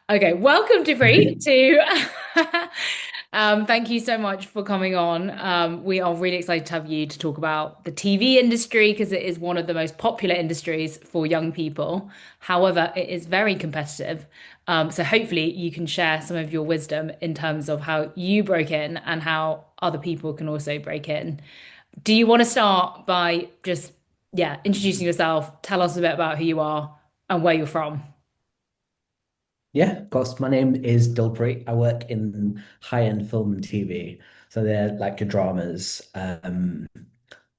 Okay, welcome Dilpreet to thank you so much for coming on. We are really excited to have you to talk about the TV industry because it is one of the most popular industries for young people. However, it is very competitive. So hopefully you can share some of your wisdom in terms of how you broke in and how other people can also break in. Do you want to start by just, yeah, introducing yourself? Tell us a bit about who you are and where you're from. Yeah, of course. My name is Dilpreet. I work in high-end film and TV. So they're like your dramas,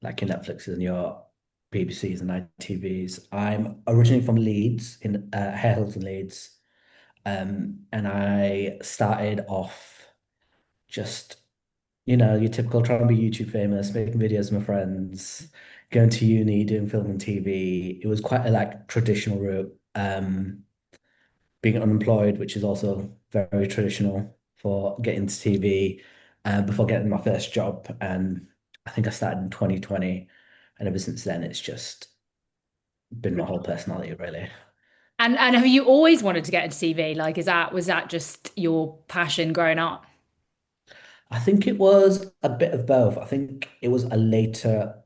like your Netflixes and your BBCs and ITVs. I'm originally from Leeds, in Harehills in Leeds. And I started off just, your typical trying to be YouTube famous, making videos with my friends, going to uni, doing film and TV. It was quite a like traditional route. Being unemployed, which is also very traditional for getting into TV, before getting my first job. And I think I started in 2020. And ever since then, it's just been my whole personality, really. And have you always wanted to get into TV? Like, was that just your passion growing up? I think it was a bit of both. I think it was a later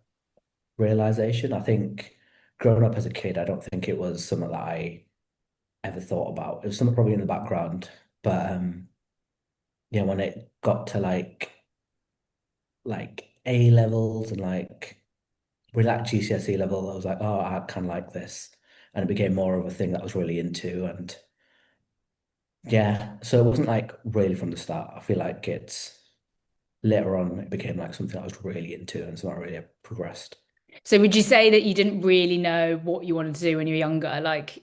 realization. I think growing up as a kid, I don't think it was something that I ever thought about. It was something probably in the background. But yeah, when it got to like A levels and like with that GCSE level, I was like, oh, I kind of like this. And it became more of a thing that I was really into. And yeah, so it wasn't like really from the start. I feel like it's later on, it became like something I was really into and something I really progressed. So would you say that you didn't really know what you wanted to do when you were younger? Like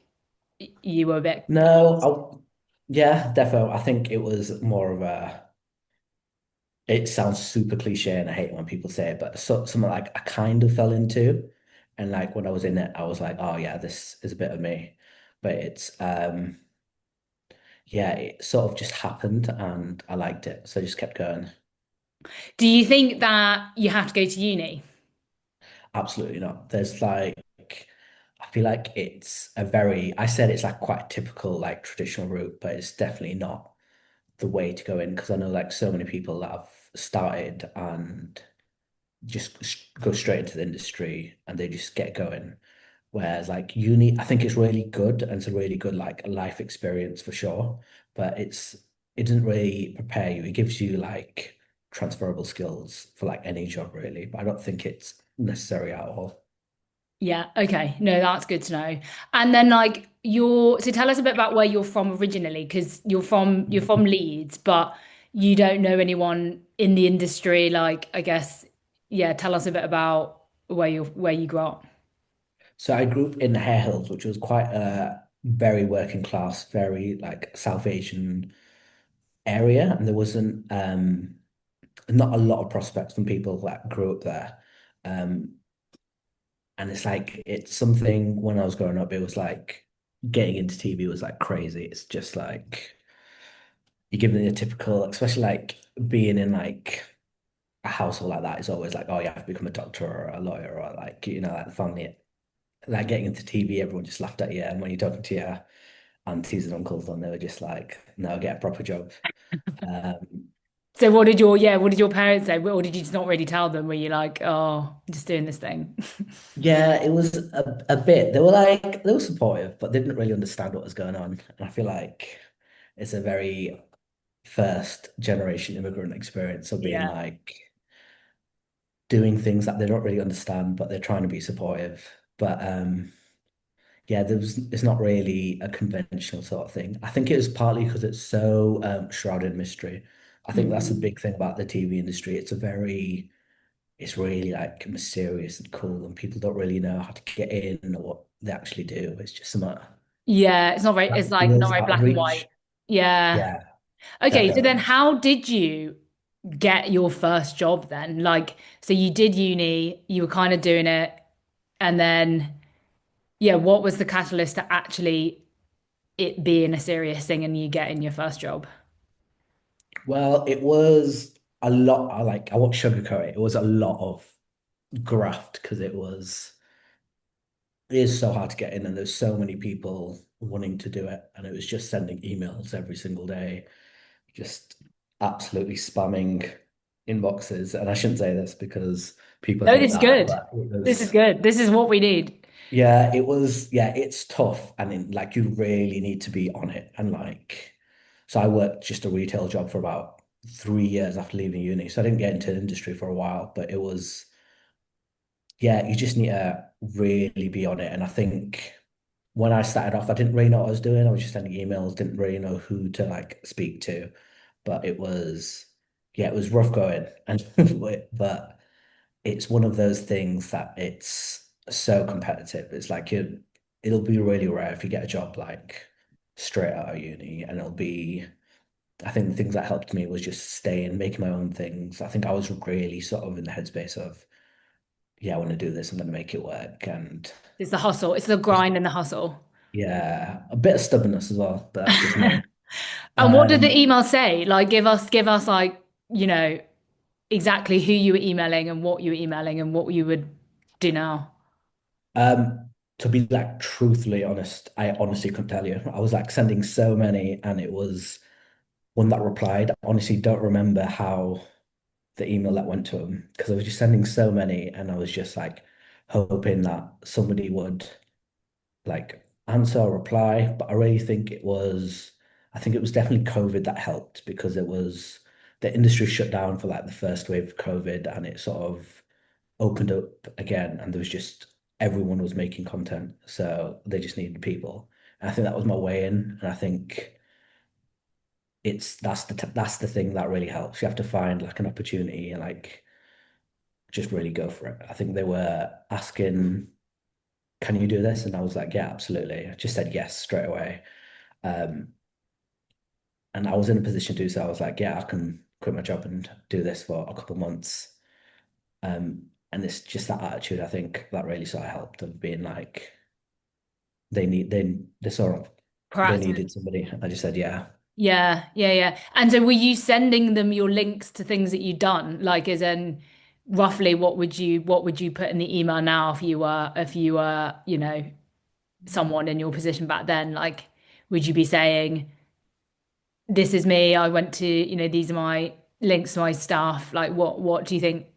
you were a bit No, lost. yeah, definitely. I think it was more of it sounds super cliche and I hate it when people say it, but something like I kind of fell into. And like when I was in it, I was like, oh yeah, this is a bit of me. But yeah, it sort of just happened and I liked it. So I just kept going. Do you think that you have to go to uni? Absolutely not. There's like, I feel like it's a very, I said it's like quite a typical, like traditional route, but it's definitely not the way to go in because I know like so many people that have started and just go straight into the industry and they just get going. Whereas like uni, I think it's really good and it's a really good like life experience for sure, but it doesn't really prepare you. It gives you like transferable skills for like any job really, but I don't think it's necessary at all. Yeah, okay. No, that's good to know. And then like so tell us a bit about where you're from originally, because you're from Leeds, but you don't know anyone in the industry. Like, I guess, yeah, tell us a bit about where you grew up. So I grew up in Harehills, which was quite a very working class, very like South Asian area, and there wasn't not a lot of prospects from people that grew up there. Um, and it's like it's something when I was growing up, it was like getting into TV was like crazy. It's just like you're given a typical, especially like being in like a household like that is always like, oh, you have to become a doctor or a lawyer or like, like the family, like getting into TV, everyone just laughed at you. And when you're talking to your aunties and uncles, then they were just like, no, get a proper job. Um, So what did your parents say? Or did you just not really tell them? Were you like, oh, I'm just doing this thing? yeah, it was a bit. They were supportive, but they didn't really understand what was going on. And I feel like it's a very first generation immigrant experience of being Yeah. like doing things that they don't really understand, but they're trying to be supportive. But yeah, it's not really a conventional sort of thing. I think it was partly because it's so shrouded in mystery. I think that's a Mm. big thing about the TV industry. It's really like mysterious and cool, and people don't really know how to get in or what they actually do. It's just something Yeah, it's that like not feels very out of black and white. reach. Yeah. Yeah, Okay, so then definitely. how did you get your first job then? Like, so you did uni, you were kind of doing it, and then, yeah, what was the catalyst to actually it being a serious thing and you getting your first job? Well, it was a lot. I won't sugarcoat it. It was a lot of graft because it is so hard to get in, and there's so many people. wanting to do it. And it was just sending emails every single day, just absolutely spamming inboxes. And I shouldn't say this because people No, hate this is that, good. but it This is was, good. This is what we need. yeah, it was, yeah, it's tough. And like you really need to be on it. And like, so I worked just a retail job for about 3 years after leaving uni. So I didn't get into the industry for a while, but it was, yeah, you just need to really be on it. And I think when I started off, I didn't really know what I was doing. I was just sending emails, didn't really know who to like speak to. But it was, yeah, it was rough going. And but it's one of those things that it's so competitive. It's like it'll be really rare if you get a job like straight out of uni, and it'll be. I think the things that helped me was just staying, making my own things. I think I was really sort of in the headspace of, yeah, I want to do this. I'm going to make it work, and It's the hustle. It's the just grind and the hustle. yeah, a bit of stubbornness as well, but that's just me. And what did the Um, email say? Like, give us like, exactly who you were emailing and what you were emailing and what you would do now. to be like truthfully honest, I honestly couldn't tell you. I was like sending so many, and it was one that replied. I honestly don't remember how the email that went to him because I was just sending so many, and I was just like hoping that somebody would like answer or reply. But I really think I think it was definitely COVID that helped because it was the industry shut down for like the first wave of COVID, and it sort of opened up again, and there was just everyone was making content, so they just needed people. And I think that was my way in, and I think that's the thing that really helps. You have to find like an opportunity and like just really go for it. I think they were asking, "Can you do this?" And I was like, "Yeah, absolutely." I just said yes straight away. Um, and I was in a position to do so. I was like, "Yeah, I can quit my job and do this for a couple of months." And it's just that attitude, I think, that really sort of helped of being like, they saw they Proactive. needed somebody. I just said, yeah, Yeah, yeah, yeah. And so were you sending them your links to things that you'd done? Like as in roughly what would you put in the email now if you were, someone in your position back then? Like would you be saying, this is me, I went to, these are my links to my stuff. Like what do you think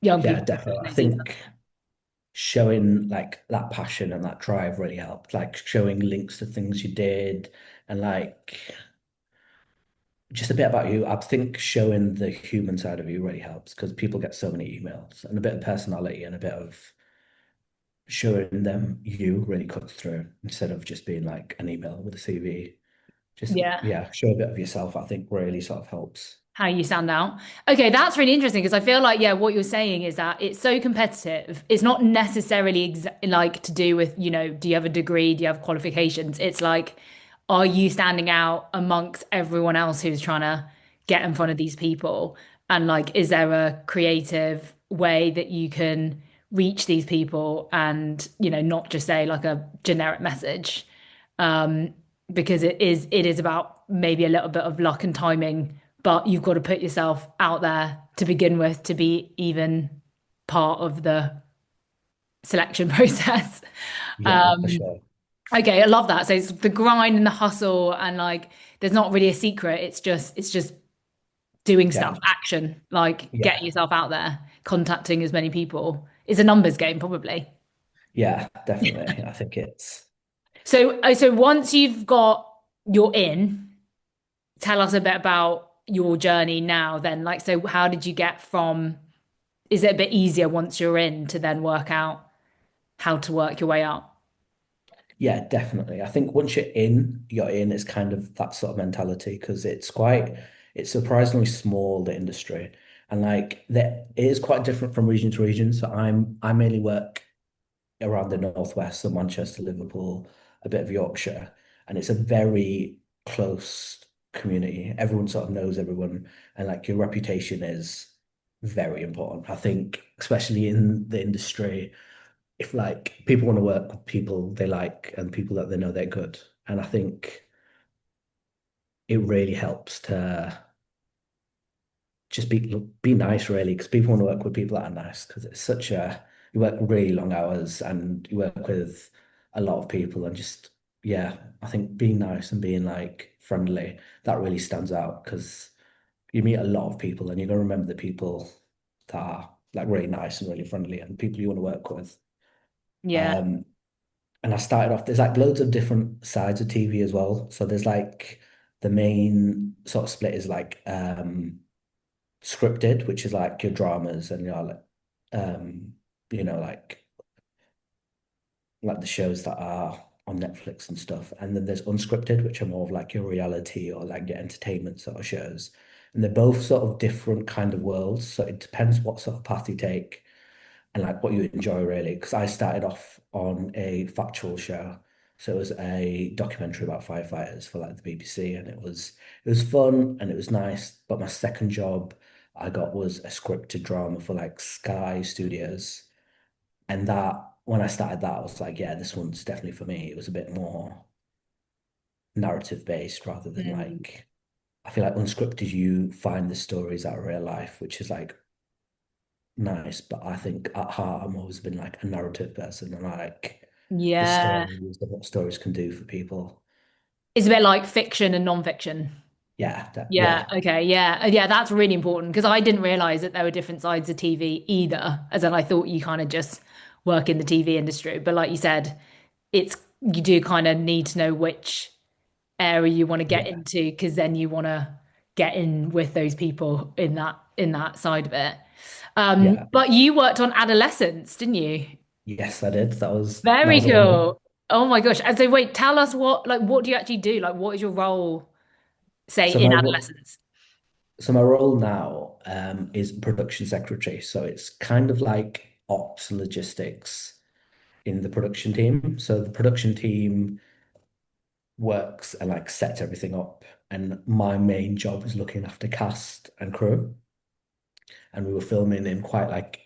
young yeah, people would put definitely. in I those emails? think showing like that passion and that drive really helped. Like showing links to things you did and like just a bit about you. I think showing the human side of you really helps because people get so many emails, and a bit of personality and a bit of showing them you really cuts through instead of just being like an email with a CV. Just Yeah. yeah, show a bit of yourself, I think really sort of helps. How you stand out. Okay, that's really interesting because I feel like, yeah, what you're saying is that it's so competitive. It's not necessarily like to do with, do you have a degree? Do you have qualifications? It's like, are you standing out amongst everyone else who's trying to get in front of these people? And like, is there a creative way that you can reach these people and, not just say like a generic message? Um, because it is about maybe a little bit of luck and timing, but you've got to put yourself out there to begin with to be even part of the selection process. Yeah, for Um, sure. okay, I love that. So it's the grind and the hustle, and like there's not really a secret. It's just doing Yeah, stuff, action, like getting yeah, yourself out there, contacting as many people. It's a numbers game, probably. yeah, definitely. I think it's So once you've got you're in, tell us a bit about your journey now then. Like, so how did you get from, is it a bit easier once you're in to then work out how to work your way out? yeah, definitely. I think once you're in, it's kind of that sort of mentality because it's surprisingly small, the industry. And like that it is quite different from region to region. So I mainly work around the northwest, so Manchester, Liverpool, a bit of Yorkshire, and it's a very close community. Everyone sort of knows everyone, and like your reputation is very important. I think, especially in the industry, if like people want to work with people they like and people that they know they're good, and I think it really helps to just be nice, really, because people want to work with people that are nice because it's such a you work really long hours and you work with a lot of people and just yeah, I think being nice and being like friendly, that really stands out because you meet a lot of people and you're gonna remember the people that are like really nice and really friendly and people you want to work with. Yeah. Um, and I started off, there's like loads of different sides of TV as well. So there's like the main sort of split is like scripted, which is like your dramas and your like um, you know, like the shows that are on Netflix and stuff. And then there's unscripted, which are more of like your reality or like your entertainment sort of shows. And they're both sort of different kind of worlds. So it depends what sort of path you take and like what you enjoy really. Because I started off on a factual show. So it was a documentary about firefighters for like the BBC, and it was fun and it was nice. But my second job I got was a scripted drama for like Sky Studios. And that when I started that, I was like, yeah, this one's definitely for me. It was a bit more narrative based rather than Mm. like I feel like unscripted you find the stories out of real life, which is like nice, but I think at heart I'm always been like a narrative person and I like the Yeah. stories and what stories can do for people. It's a bit like fiction and non-fiction. Yeah, Yeah, yeah, okay, yeah. Yeah, that's really important because I didn't realize that there were different sides of TV either. As in I thought you kind of just work in the TV industry. But like you said, it's you do kind of need to know which area you want to get yeah, into because then you want to get in with those people in that side of it. yeah. But you worked on Adolescence, didn't you? Yes, I did. That Very was all. cool. Oh my gosh. And so wait, tell us what do you actually do? Like what is your role, say, So in my Adolescence? so my role now is production secretary. So it's kind of like ops logistics in the production team. So the production team works and like sets everything up. And my main job is looking after cast and crew. And we were filming in quite like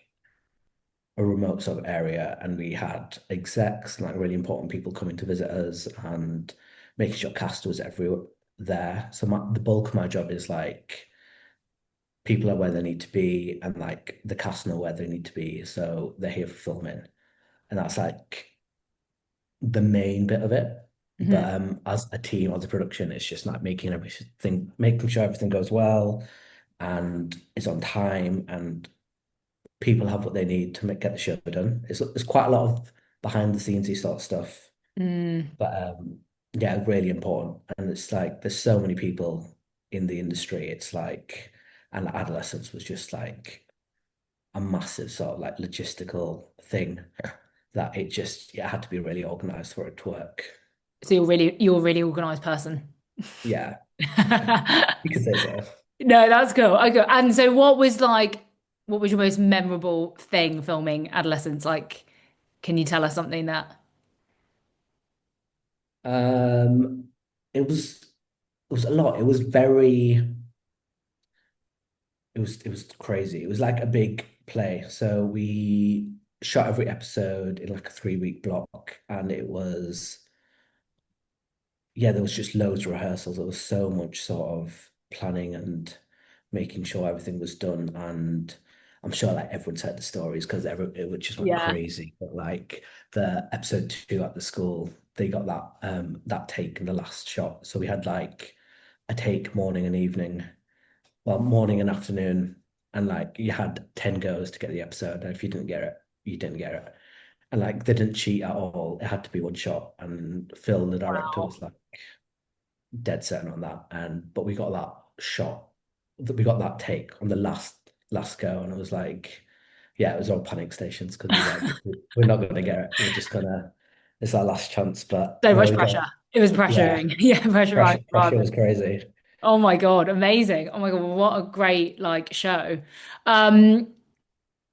a remote sort of area, and we had execs and like really important people coming to visit us and making sure cast was everywhere there. So the bulk of my job is like people are where they need to be and like the cast know where they need to be. So they're here for filming. And that's like the main bit of it. But Mhm. as a team, as a production, it's just like making sure everything goes well and is on time and people have what they need to get the show done. It's quite a lot of behind the scenes sort of stuff, Mm. but yeah, really important. And it's like there's so many people in the industry. It's like, and adolescence was just like a massive sort of like logistical thing that it had to be really organized for it to work. So you're a really organized person. Yeah, you could say so. No, that's cool. Okay. And so what was your most memorable thing filming Adolescence? Like, can you tell us something that Um, it was a lot. It was crazy. It was like a big play. So we shot every episode in like a 3 week block, and it was yeah, there was just loads of rehearsals. There was so much sort of planning and making sure everything was done. And I'm sure like everyone's heard the stories because just went Yeah. crazy. But like the episode 2 at the school, they got that take in the last shot. So we had like a take morning and evening, well, morning and afternoon, and like you had 10 goes to get the episode. And if you didn't get it, you didn't get it. And like they didn't cheat at all. It had to be one shot. And Phil, the director, Wow. was like dead certain on that. And but we got that shot, we got that take on the last go, and it was like, yeah, it was all panic stations because we were like, we're not gonna get it. We're just gonna, it's our last chance. But So no, much we got pressure. It was yeah, pressuring. Yeah, pressurized pressure rather. was crazy. Oh my God, amazing. Oh my God, what a great like show. Um,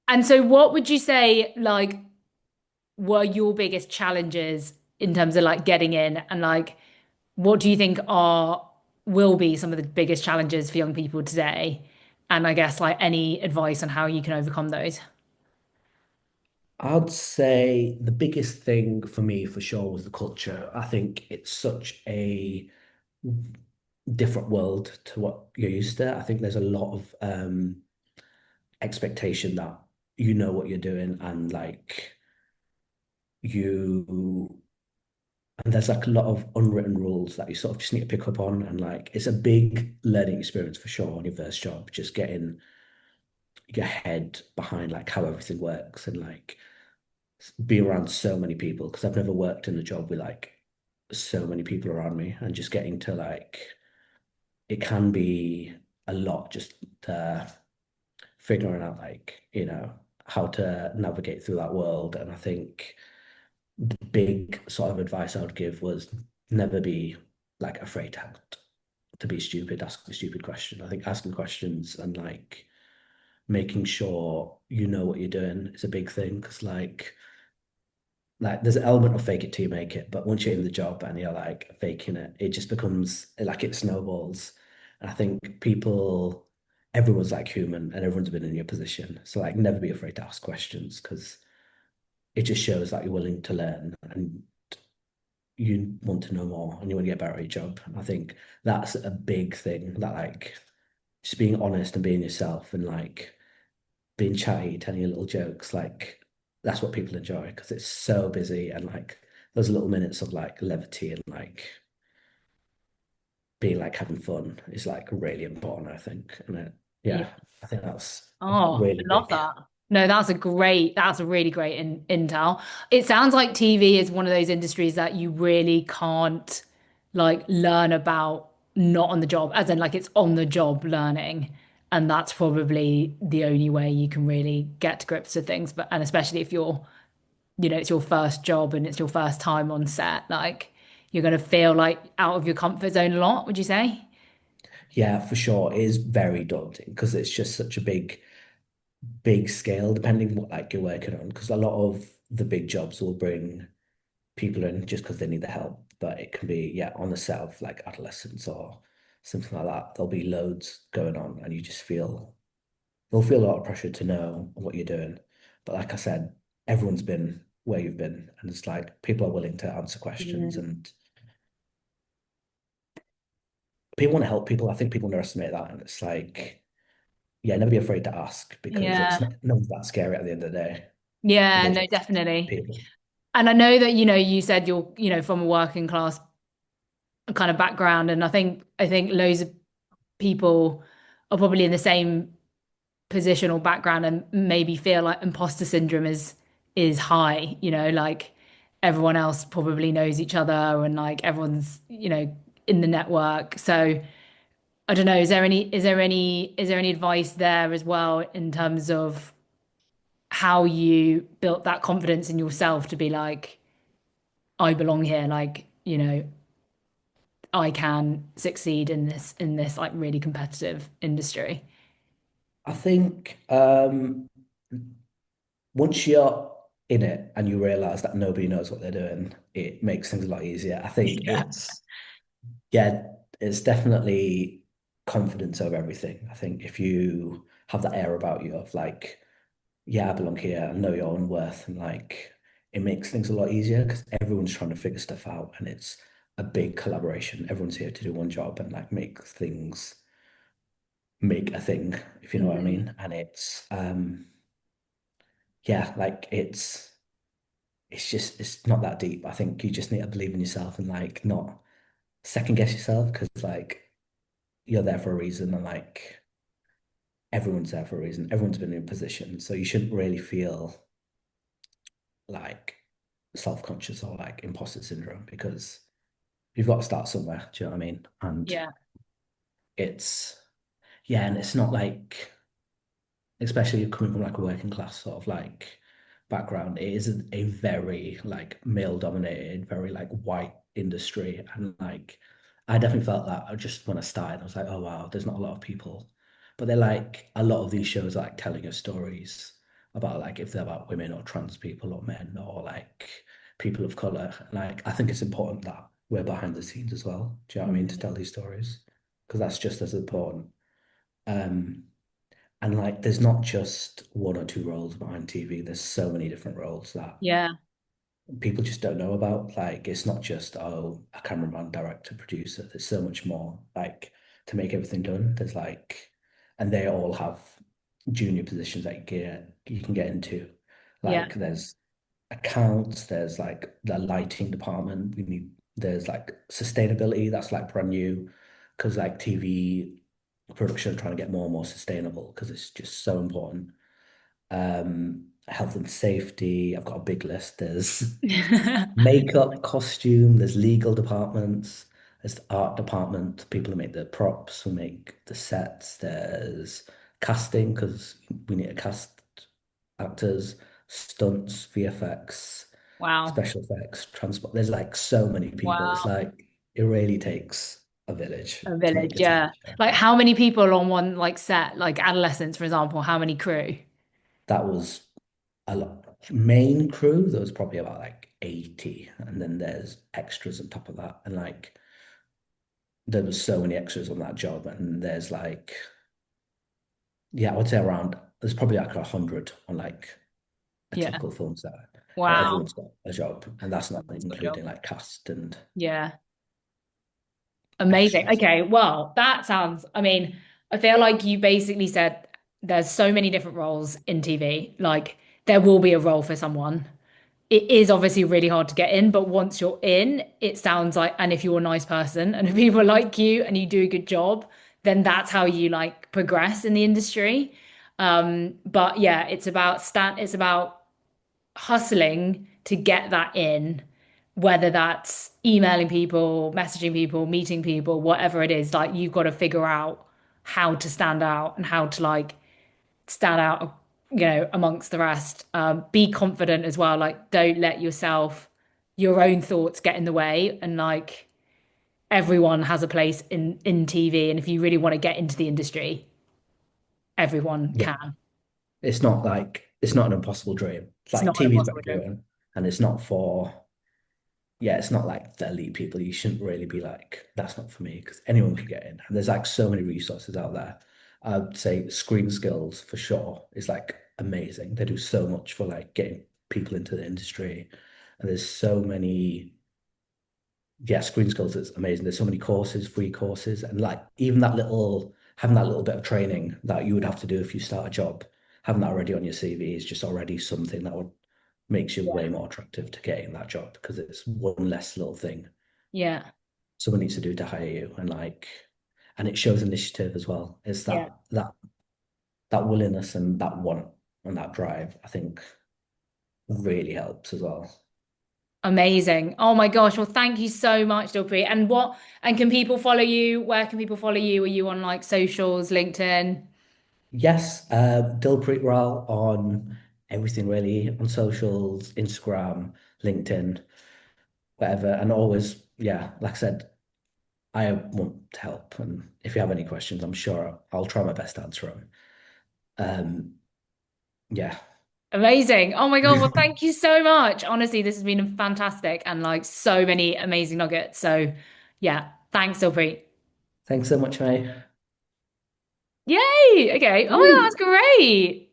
and so what would you say like were your biggest challenges in terms of like getting in and like what do you think are will be some of the biggest challenges for young people today? And I guess like any advice on how you can overcome those? I'd say the biggest thing for me for sure was the culture. I think it's such a different world to what you're used to. I think there's a lot of expectation that you know what you're doing and like you And there's like a lot of unwritten rules that you sort of just need to pick up on. And like, it's a big learning experience for sure on your first job, just getting your head behind like how everything works and like be around so many people because I've never worked in a job with like so many people around me and just getting to like it can be a lot just figuring out like how to navigate through that world. And I think the big sort of advice I would give was never be like afraid to be stupid, ask a stupid question. I think asking questions and like making sure you know what you're doing is a big thing because like there's an element of fake it till you make it, but once you're in the job and you're like faking it, it just becomes like it snowballs. And I think everyone's like human and everyone's been in your position. So like never be afraid to ask questions because it just shows that you're willing to learn and you want to know more and you want to get better at your job. I think that's a big thing that like just being honest and being yourself and like being chatty, telling your little jokes, like that's what people enjoy because it's so busy and like those little minutes of like levity and like being like having fun is like really important, I think. And Yeah. yeah, I think that's Oh, really I love big. that. No, that's a really great intel. It sounds like TV is one of those industries that you really can't like learn about not on the job, as in like it's on the job learning. And that's probably the only way you can really get to grips with things. But and especially if it's your first job and it's your first time on set, like you're gonna feel like out of your comfort zone a lot, would you say? Yeah, for sure. It is very daunting because it's just such a big scale, depending what like you're working on. Because a lot of the big jobs will bring people in just because they need the help. But it can be, yeah, on the set of like Adolescence or something like that. There'll be loads going on, and you'll feel a lot of pressure to know what you're doing. But like I said, everyone's been where you've been, and it's like people are willing to answer questions, Yeah. and people want to help people. I think people underestimate that, and it's like, yeah, never be afraid to ask because it's Yeah. not no one's that scary at the end of the day. Yeah, They're no, just definitely. people. And I know that, you said you're, from a working class kind of background, and I think loads of people are probably in the same position or background and maybe feel like imposter syndrome is high, like everyone else probably knows each other and like everyone's, in the network. So I don't know, is there any advice there as well in terms of how you built that confidence in yourself to be like, I belong here, like, I can succeed in this like really competitive industry. I think once you're in it and you realize that nobody knows what they're doing, it makes things a lot easier. I think Yeah. yeah, it's definitely confidence over everything. I think if you have that air about you of like, yeah, I belong here, I know your own worth, and like it makes things a lot easier because everyone's trying to figure stuff out and it's a big collaboration. Everyone's here to do one job and like make a thing, if you know what I Mhm. mean. And it's yeah, like it's not that deep. I think you just need to believe in yourself and like not second guess yourself because like you're there for a reason and like everyone's there for a reason. Everyone's been in a position, so you shouldn't really feel like self-conscious or like imposter syndrome because you've got to start somewhere. Do you know what I mean? And Yeah. it's yeah, and it's not like especially coming from like a working class sort of like background, it is a very like male dominated, very like white industry. And like I definitely felt that just when I started, I was like, oh wow, there's not a lot of people. But they're like a lot of these shows are like telling us stories about like if they're about women or trans people or men or like people of color. Like I think it's important that we're behind the scenes as well. Do you know what I mean? To Mhm. tell these stories. Because that's just as important. Um and like, there's not just one or two roles behind TV. There's so many different roles that Yeah. people just don't know about. Like, it's not just, oh, a cameraman, director, producer. There's so much more, like, to make everything done. There's like, and they all have junior positions that you can get into. Yeah. Like, there's accounts, there's like the lighting department. We need There's like sustainability, that's like brand new because like TV production are trying to get more and more sustainable because it's just so important. Health and safety, I've got a big list. There's makeup, costume, there's legal departments, there's the art department, people who make the props, who make the sets, there's casting because we need to cast actors, stunts, VFX, Wow. special effects, transport. There's like so many people. It's Wow. like it really takes a village A to make village, a TV yeah. show. Like how many people on one like set, like Adolescence, for example, how many crew? That was a lot. Main crew, there was probably about like 80, and then there's extras on top of that. And like there was so many extras on that job, and there's like, yeah, I would say around there's probably like 100 on like a Yeah. typical film set. And Wow. everyone's got a job, and that's not Everyone's got a job. including like cast and Yeah. Amazing. extras. Okay, well, that sounds, I mean, I feel like you basically said there's so many different roles in TV. Like there will be a role for someone. It is obviously really hard to get in, but once you're in, it sounds like, and if you're a nice person and if people like you and you do a good job, then that's how you like progress in the industry. But yeah, it's about hustling to get that in, whether that's emailing people, messaging people, meeting people, whatever it is, like you've got to figure out how to stand out and how to like stand out, amongst the rest. Be confident as well. Like, don't let your own thoughts get in the way. And like, everyone has a place in TV. And if you really want to get into the industry, everyone Yeah, can. it's not an impossible dream. It's It's like not an TV's about impossible dream. everyone, and it's not for yeah, it's not like the elite people. You shouldn't really be like, that's not for me because anyone can get in. And there's like so many resources out there. I'd say Screen Skills for sure is like amazing. They do so much for like getting people into the industry. And there's so many, yeah, Screen Skills is amazing. There's so many courses, free courses, and like even having that little bit of training that you would have to do if you start a job, having that already on your CV is just already something that would makes you way more attractive to getting that job because it's one less little thing Yeah. someone needs to do to hire you and like and it shows initiative as well. It's Yeah. that willingness and that want and that drive, I think really helps as well. Amazing. Oh my gosh. Well, thank you so much, Dilpreet. And can people follow you? Where can people follow you? Are you on like socials, LinkedIn? Yes, Dilpreet Ral on everything really on socials, Instagram, LinkedIn, whatever. And always, yeah, like I said, I want to help. And if you have any questions, I'm sure I'll try my best to answer them. Yeah. Amazing. Oh my God. Well, thank you so much. Honestly, this has been fantastic and like so many amazing nuggets. So, yeah, thanks, Dilpreet. Thanks so much, mate. Yay. Okay. Oh my God, Woo! that's great.